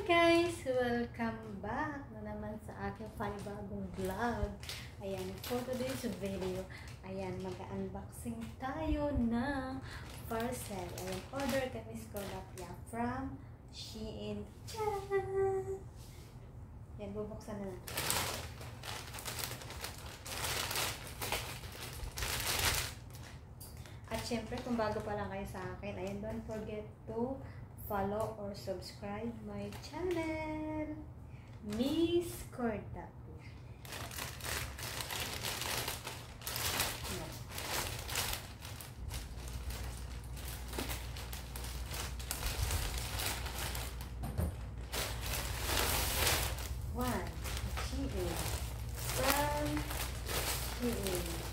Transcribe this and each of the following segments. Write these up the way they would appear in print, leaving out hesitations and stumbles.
guys! Welcome back na naman sa aking panibagong vlog. Ayan, for today's video, ayan, mag-unboxing tayo ng parcel. Ayan, order kami sa Kolapia from Shein. Tcharan! Ayan, bubuksan na lang. At syempre, kung bago pa lang kayo sa akin, ayan, don't forget to follow or subscribe my channel, Miss Corda. One, Shein, from Shein.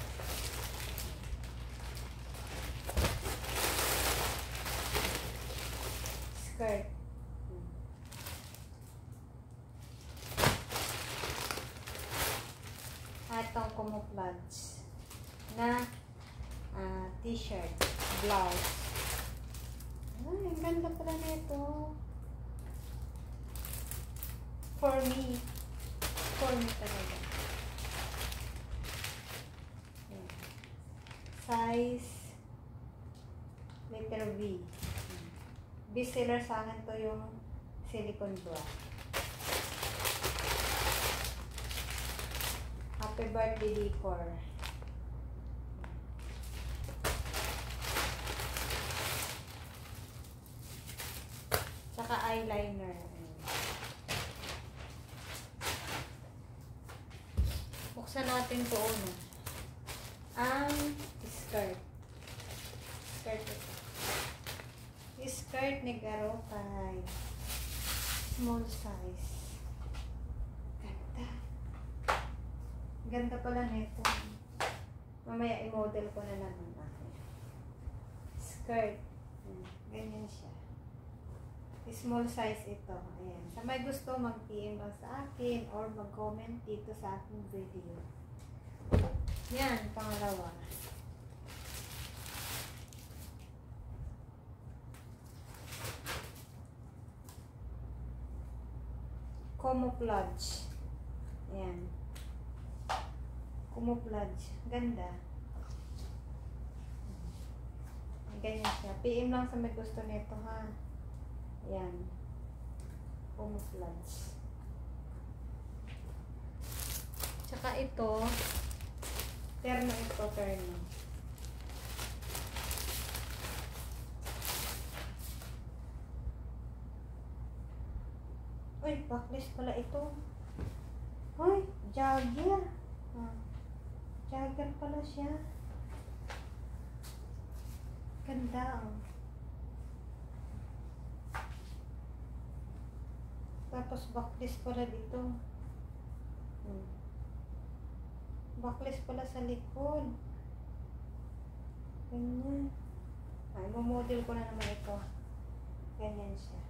Skirt. Atong camouflage na t-shirt, blouse. Ay, ang ganda pala nito. For me talaga. Size letter V. Bestseller sa akin to yung silicone bra. Happy birthday decor. Tsaka eyeliner. Buksan natin po una. Ang skirt. Skirt ni Garotay. Small size. Ganda. Ganda pala nito. Mamaya i-model ko na naman ako. Skirt. Ganyan siya. Small size ito. Ayan. Sa may gusto, mag-PM lang sa akin or mag-comment dito sa aking video. Yan, pangalawa. Camouflage. Ayan. Camouflage. Ganda. Ganyan siya. PM lang sa may gusto nito, ha. Ayan. Camouflage. Tsaka ito, terno. Uy, backlist pala ito. Uy, jagger. Jagger pala siya. Ganda. Tapos backlist pala dito. Backlist pala sa likod. Ganyan. Ay, mamodel ko na naman ito. Ganyan siya.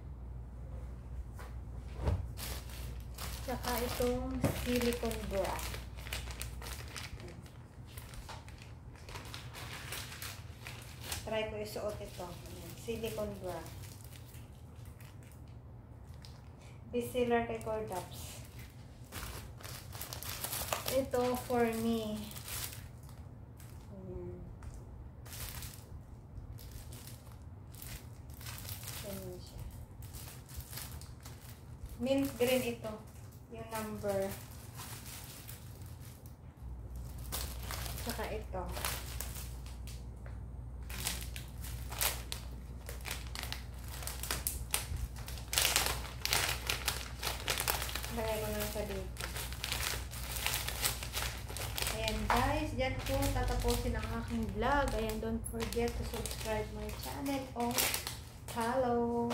Tsaka itong silicone bra. Try ko isuot ito. Silicone bra. Bestseller kay Cordaps. Ito for me. Ganyan siya. Mint green ito. Yung number. Saka ito. Lagay ko na sa dito. Ayan guys, dyan po tatapusin ang aking vlog. Ayan, don't forget to subscribe my channel o follow.